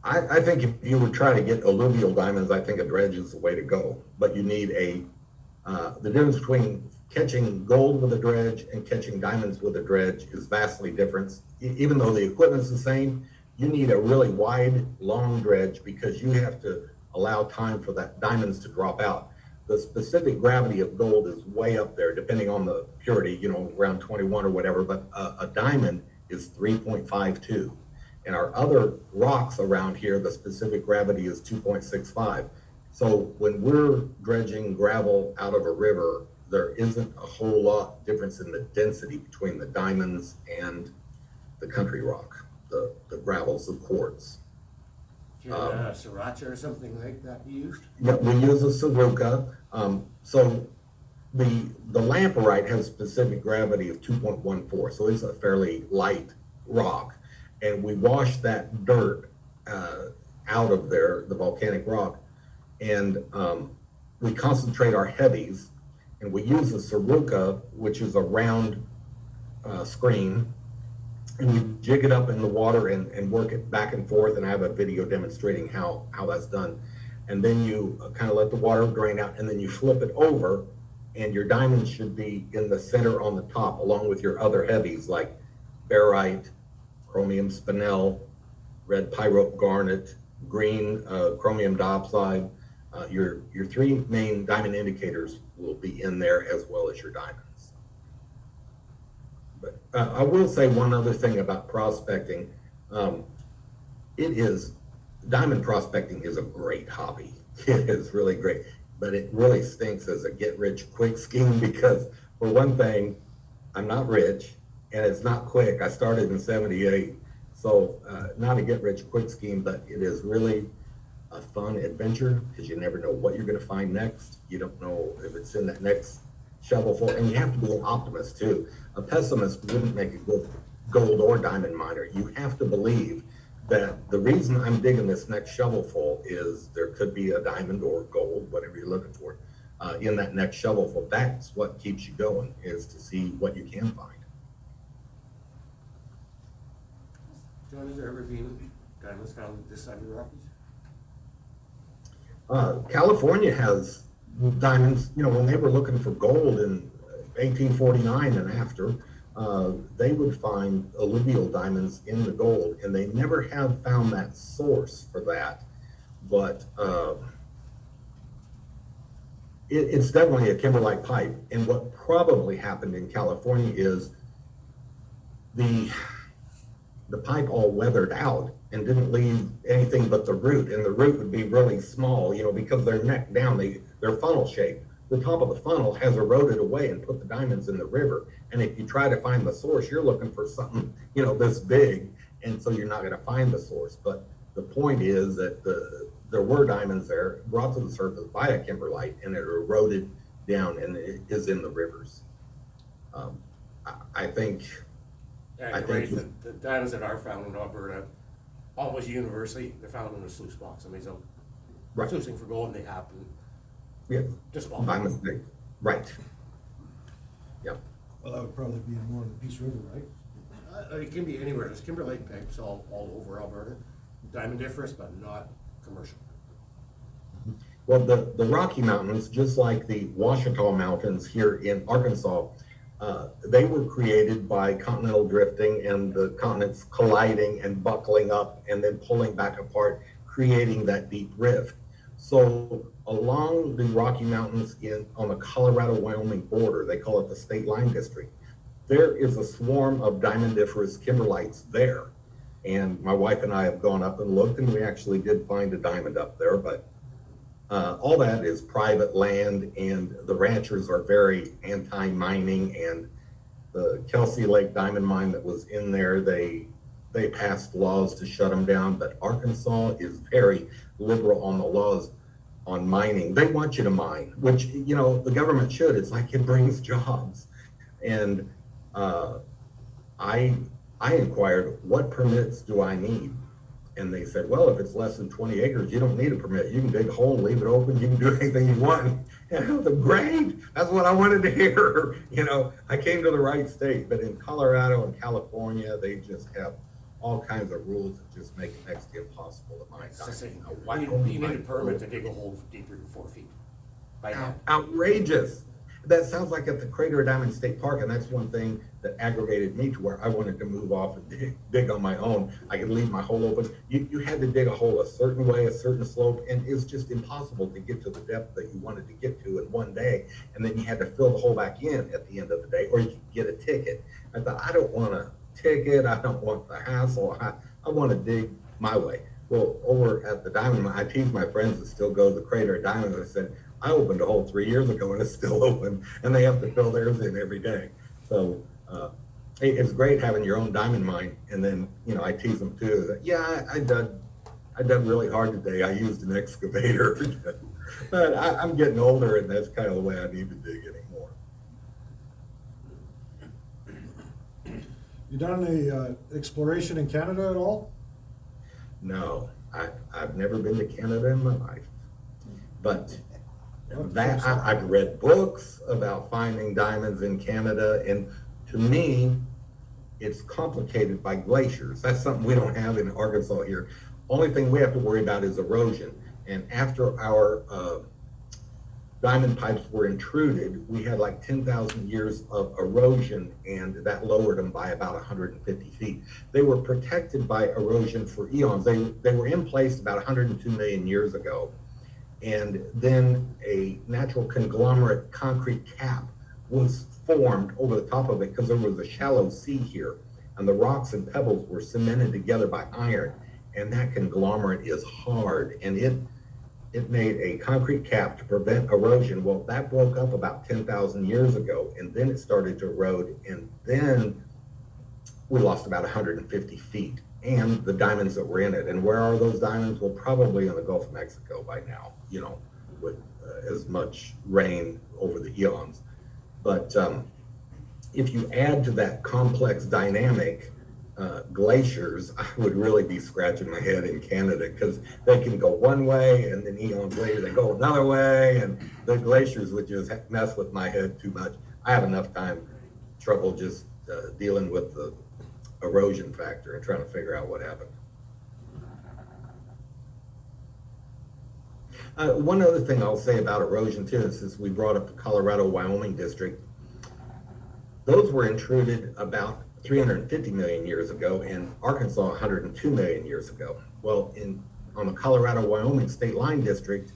I think if you would try to get alluvial diamonds, I think a dredge is the way to go. But you need the difference between catching gold with a dredge and catching diamonds with a dredge is vastly different. Even though the equipment's the same, you need a really wide, long dredge because you have to allow time for that diamonds to drop out. The specific gravity of gold is way up there, depending on the purity, around 21 or whatever, but a diamond is 3.52. And our other rocks around here, the specific gravity is 2.65. So when we're dredging gravel out of a river, there isn't a whole lot difference in the density between the diamonds and the country rock, the gravels, the quartz. Do you have a sriracha or something like that used? Yeah, we use a Saruka. So the lamperite has specific gravity of 2.14, so it's a fairly light rock. And we wash that dirt out of there, the volcanic rock, and we concentrate our heavies, and we use a Saruka, which is a round screen, and we jig it up in the water and work it back and forth, and I have a video demonstrating how that's done. And then you kind of let the water drain out, and then you flip it over, and your diamond should be in the center on the top, along with your other heavies like barite, chromium spinel, red pyrope garnet, green chromium diopside. Your three main diamond indicators will be in there as well as your diamonds. But I will say one other thing about prospecting. Diamond prospecting is a great hobby. It is really great, but it really stinks as a get-rich-quick scheme because, for one thing, I'm not rich and it's not quick. I started in '78, so not a get-rich-quick scheme, but it is really a fun adventure because you never know what you're going to find next. You don't know if it's in that next shovelful, and you have to be an optimist too. A pessimist wouldn't make a good gold or diamond miner. You have to believe that the reason I'm digging this next shovelful is there could be a diamond or gold, whatever you're looking for, in that next shovelful. That's what keeps you going, is to see what you can find. John, has there ever been diamonds found this side of the Rockies? California has diamonds. You know, when they were looking for gold in 1849 and after, they would find alluvial diamonds in the gold, and they never have found that source for that. But it's definitely a kimberlite pipe. And what probably happened in California is the pipe all weathered out and didn't leave anything but the root, and the root would be really small, you know, because they're neck down, they're funnel shaped. The top of the funnel has eroded away and put the diamonds in the river. And if you try to find the source, you're looking for something, you know, this big, and so you're not going to find the source. But the point is that there were diamonds there brought to the surface by a kimberlite, and it eroded down, and it is in the rivers. I think. And I right, think the diamonds that are found in Alberta, almost universally, they're found in a sluice box. Somebody's out Right. sluicing for gold, and they happen Yeah, just by mistake. Right. Yep. Well, that would probably be more in the Peace River, right? It can be anywhere. There's kimberlite pipes all over Alberta. Diamondiferous, but not commercial. Well, the Rocky Mountains, just like the Ouachita Mountains here in Arkansas, they were created by continental drifting and the continents colliding and buckling up and then pulling back apart, creating that deep rift. So along the Rocky Mountains on the Colorado-Wyoming border, they call it the State Line District, there is a swarm of diamondiferous kimberlites there. And my wife and I have gone up and looked, and we actually did find a diamond up there, but all that is private land, and the ranchers are very anti-mining. And the Kelsey Lake diamond mine that was in there, they passed laws to shut them down, but Arkansas is very liberal on the laws on mining. They want you to mine, which, you know, the government should. It's like it brings jobs. And I inquired, what permits do I need? And they said, well, if it's less than 20 acres, you don't need a permit. You can dig a hole, leave it open, you can do anything you want. And I was like, great, that's what I wanted to hear. You know, I came to the right state. But in Colorado and California, they just have all kinds of rules that just make it next to impossible to mine. It's the same. Why You don't we need a mine permit to gold? dig a hole deeper than 4 feet by hand. Outrageous. That sounds like at the Crater of Diamond State Park, and that's one thing that aggravated me to where I wanted to move off and dig on my own. I could leave my hole open. You had to dig a hole a certain way, a certain slope, and it's just impossible to get to the depth that you wanted to get to in one day. And then you had to fill the hole back in at the end of the day, or you could get a ticket. I thought, I don't want a ticket. I don't want the hassle. I want to dig my way. Well, over at the Diamond, I tease my friends that still go to the Crater of Diamond. I said, I opened a hole 3 years ago and it's still open, and they have to fill theirs in every day. So it's great having your own diamond mine. And then, you know, I tease them too. That, yeah, I dug really hard today. I used an excavator. But I'm getting older, and that's kind of the way I need to dig anymore. You done any exploration in Canada at all? No, I've never been to Canada in my life. But that I've read books about finding diamonds in Canada, and to me, it's complicated by glaciers. That's something we don't have in Arkansas here. Only thing we have to worry about is erosion. And after our diamond pipes were intruded, we had like 10,000 years of erosion, and that lowered them by about 150 feet. They were protected by erosion for eons. They were in place about 102 million years ago. And then a natural conglomerate concrete cap was formed over the top of it because there was a shallow sea here, and the rocks and pebbles were cemented together by iron, and that conglomerate is hard, and it made a concrete cap to prevent erosion. Well, that broke up about 10,000 years ago, and then it started to erode, and then we lost about 150 feet and the diamonds that were in it. And where are those diamonds? Well, probably in the Gulf of Mexico by now, with as much rain over the eons. But if you add to that complex dynamic, glaciers, I would really be scratching my head in Canada, because they can go one way and then eons later they go another way, and the glaciers would just mess with my head too much. I have enough trouble just dealing with the erosion factor and trying to figure out what happened. One other thing I'll say about erosion too, since we brought up the Colorado-Wyoming district, those were intruded about 350 million years ago, and Arkansas 102 million years ago. Well, on the Colorado-Wyoming state line district,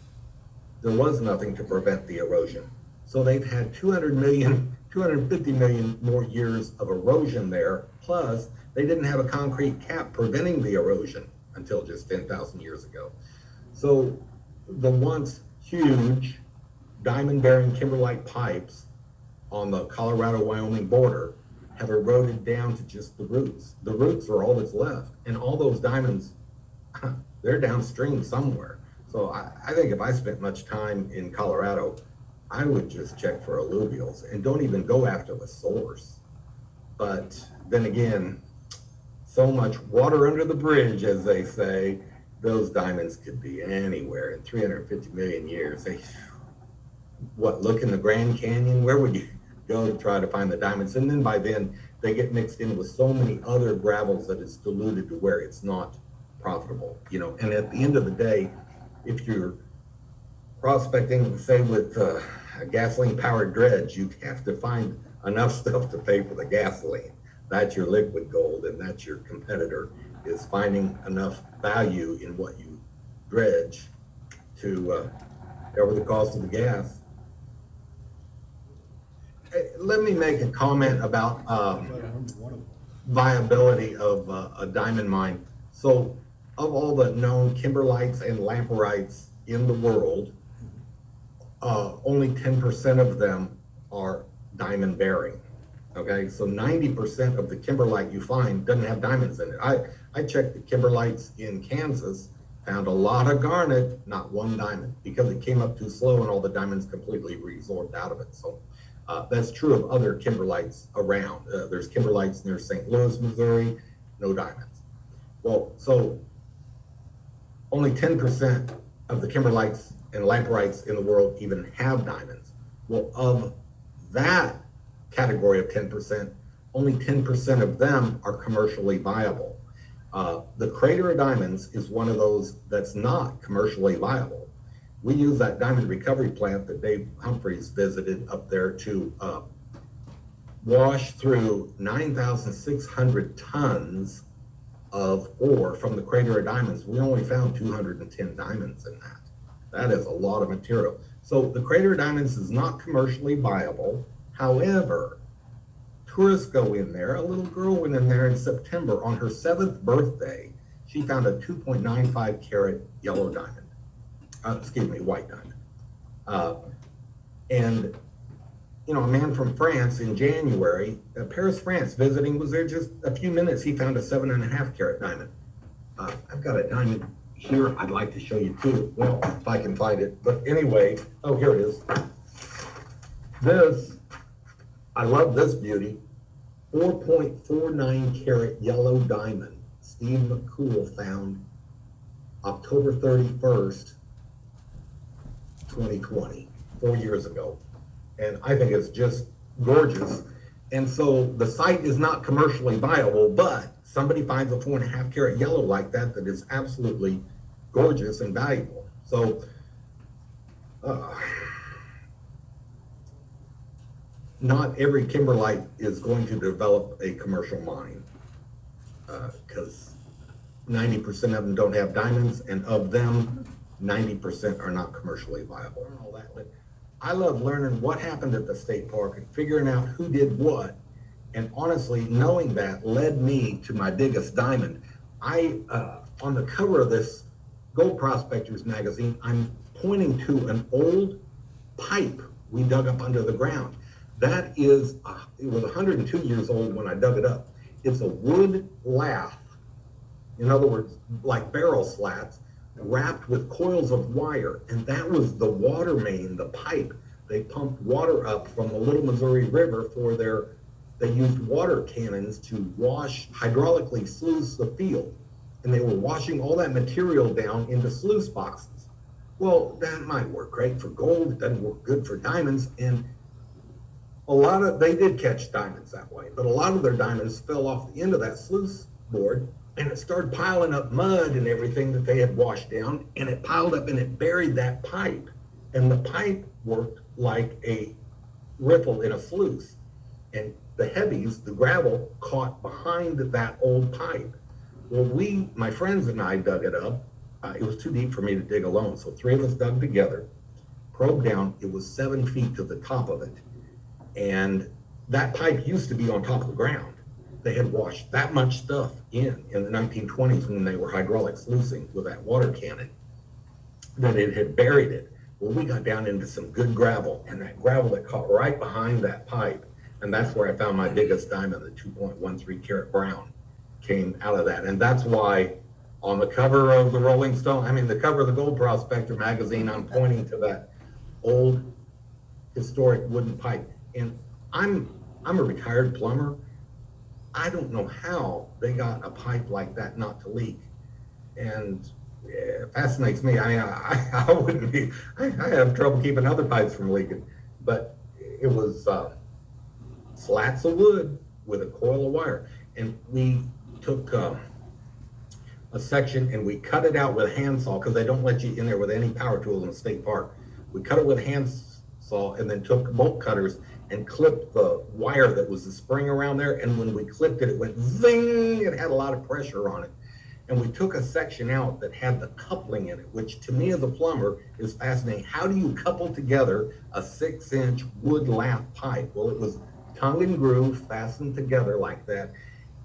there was nothing to prevent the erosion. So they've had 250 million more years of erosion there, plus they didn't have a concrete cap preventing the erosion until just 10,000 years ago. So the once huge diamond-bearing kimberlite pipes on the Colorado-Wyoming border have eroded down to just the roots. The roots are all that's left, and all those diamonds, they're downstream somewhere. So I think if I spent much time in Colorado, I would just check for alluvials and don't even go after the source. But then again, so much water under the bridge, as they say, those diamonds could be anywhere in 350 million years. Look in the Grand Canyon? Where would you go to try to find the diamonds? And then by then, they get mixed in with so many other gravels that it's diluted to where it's not profitable, And at the end of the day, if you're prospecting, say with a gasoline-powered dredge, you have to find enough stuff to pay for the gasoline. That's your liquid gold, and that's your competitor, is finding enough value in what you dredge to cover the cost of the gas. Let me make a comment about viability of a diamond mine. So, of all the known kimberlites and lamperites in the world, only 10% of them are diamond bearing. Okay, so 90% of the kimberlite you find doesn't have diamonds in it. I checked the kimberlites in Kansas, found a lot of garnet, not one diamond, because it came up too slow and all the diamonds completely resorbed out of it. So that's true of other kimberlites around. There's kimberlites near St. Louis, Missouri, no diamonds. Well, so only 10% of the kimberlites and lamperites in the world even have diamonds. Well, of that category of 10%, only 10% of them are commercially viable. The crater of diamonds is one of those that's not commercially viable. We use that diamond recovery plant that Dave Humphreys visited up there to wash through 9,600 tons of ore from the crater of diamonds. We only found 210 diamonds in that. That is a lot of material. So the crater of diamonds is not commercially viable. However, tourists go in there. A little girl went in there in September on her 7th birthday. She found a 2.95 carat yellow diamond. White diamond. And, a man from France in January, Paris, France, visiting, was there just a few minutes. He found a 7.5 carat diamond. I've got a diamond here I'd like to show you too. Well, if I can find it. But anyway, here it is. I love this beauty. 4.49 carat yellow diamond. Steve McCool found October 31st, 2020, 4 years ago. And I think it's just gorgeous. And so the site is not commercially viable, but somebody finds a 4.5 carat yellow like that is absolutely gorgeous and valuable. So not every kimberlite is going to develop a commercial mine, because 90% of them don't have diamonds, and of them, 90% are not commercially viable and all that. But I love learning what happened at the state park and figuring out who did what. And honestly, knowing that led me to my biggest diamond. On the cover of this Gold Prospectors magazine, I'm pointing to an old pipe we dug up under the ground. That is, it was 102 years old when I dug it up. It's a wood lath, in other words, like barrel slats, wrapped with coils of wire. And that was the water main, the pipe. They pumped water up from the Little Missouri River they used water cannons to hydraulically sluice the field. And they were washing all that material down into sluice boxes. Well, that might work great for gold. It doesn't work good for diamonds. And they did catch diamonds that way, but a lot of their diamonds fell off the end of that sluice board, and it started piling up mud and everything that they had washed down, and it piled up and it buried that pipe. And the pipe worked like a riffle in a sluice. And the heavies, the gravel, caught behind that old pipe. Well, my friends and I dug it up. It was too deep for me to dig alone, so 3 of us dug together, probed down. It was 7 feet to the top of it. And that pipe used to be on top of the ground. They had washed that much stuff in the 1920s when they were hydraulic sluicing with that water cannon, that it had buried it. Well, we got down into some good gravel, and that gravel that caught right behind that pipe, and that's where I found my biggest diamond, the 2.13 karat brown, came out of that. And that's why on the cover of the the cover of the Gold Prospector magazine, I'm pointing to that old historic wooden pipe. And I'm a retired plumber. I don't know how they got a pipe like that not to leak. And it fascinates me. I wouldn't be, I have trouble keeping other pipes from leaking. But it was slats of wood with a coil of wire. And we took a section and we cut it out with a handsaw, because they don't let you in there with any power tools in the state park. We cut it with a handsaw and then took bolt cutters and clipped the wire that was the spring around there. And when we clipped it, it went zing. It had a lot of pressure on it. And we took a section out that had the coupling in it, which to me as a plumber is fascinating. How do you couple together a 6-inch wood lath pipe? Well, it was tongue and groove fastened together like that.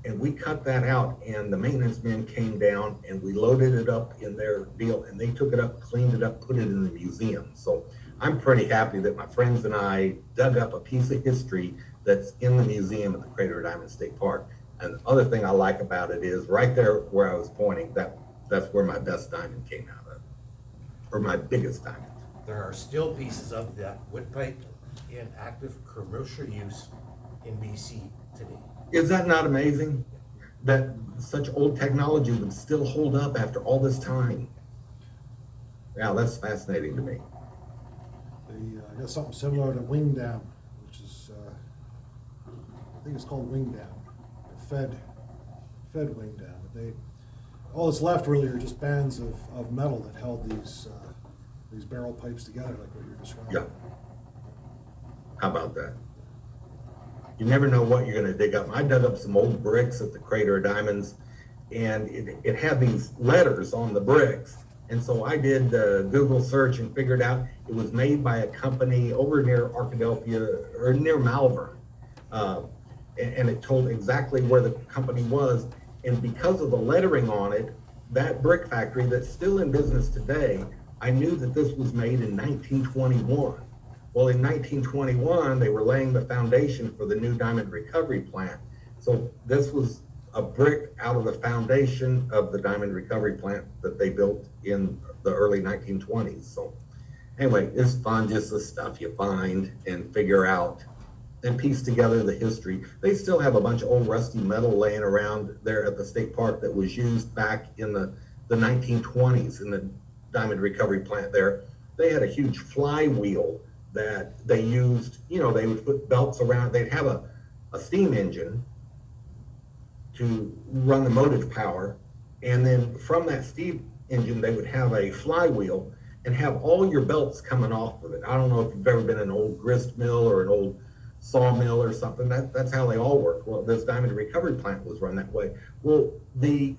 And we cut that out, and the maintenance men came down and we loaded it up in their deal, and they took it up, cleaned it up, put it in the museum. So I'm pretty happy that my friends and I dug up a piece of history that's in the museum at the Crater of Diamond State Park. And the other thing I like about it is right there where I was pointing, that's where my best diamond came out of, or my biggest diamond. There are still pieces of that wood pipe in active commercial use in BC today. Is that not amazing? That such old technology would still hold up after all this time. Yeah, that's fascinating to me. They got something similar to wing down, which is, I think it's called wing down, fed wing down. But all that's left really are just bands of metal that held these barrel pipes together, like what you're describing. Yeah. How about that? You never know what you're going to dig up. I dug up some old bricks at the Crater of Diamonds, and it had these letters on the bricks. And so I did a Google search and figured out it was made by a company over near Arkadelphia, or near Malvern. And it told exactly where the company was. And because of the lettering on it, that brick factory that's still in business today, I knew that this was made in 1921. Well, in 1921, they were laying the foundation for the new diamond recovery plant. So this was a brick out of the foundation of the diamond recovery plant that they built in the early 1920s. So anyway, it's fun, just the stuff you find and figure out and piece together the history. They still have a bunch of old rusty metal laying around there at the state park that was used back in the 1920s in the diamond recovery plant there. They had a huge flywheel that they used, they would put belts around. They'd have a steam engine to run the motive power. And then from that steam engine, they would have a flywheel and have all your belts coming off of it. I don't know if you've ever been in an old grist mill or an old sawmill or something. That's how they all work. Well, this diamond recovery plant was run that way. Well, the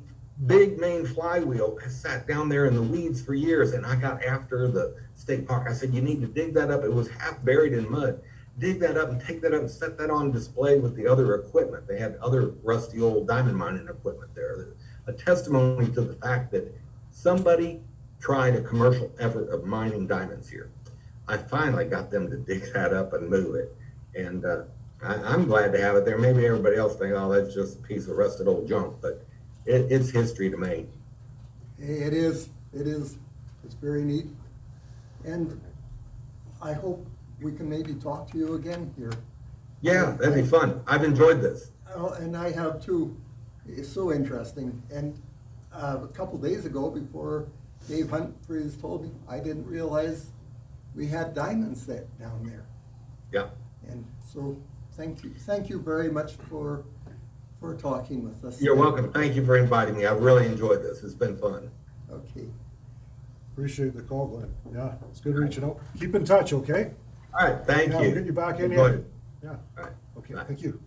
big main flywheel has sat down there in the weeds for years, and I got after the state park. I said, you need to dig that up. It was half buried in mud. Dig that up and take that up and set that on display with the other equipment. They had other rusty old diamond mining equipment there. A testimony to the fact that somebody tried a commercial effort of mining diamonds here. I finally got them to dig that up and move it. And I'm glad to have it there. Maybe everybody else thinks, oh, that's just a piece of rusted old junk, but it's history to me. It is, it's very neat. And I hope we can maybe talk to you again here. Yeah, that'd be fun. I've enjoyed this. Oh, and I have too. It's so interesting. And a couple days ago, before Dave Humphries told me, I didn't realize we had diamonds down there. Yeah. And so, thank you very much for talking with us. You're welcome. Thank you for inviting me. I've really enjoyed this. It's been fun. Okay. Appreciate the call, Glenn. Yeah, it's good reaching out. Keep in touch, okay? All right, thank Yeah, you. we'll get you back in Enjoyed here. it. Yeah, All right. okay, Bye. thank you.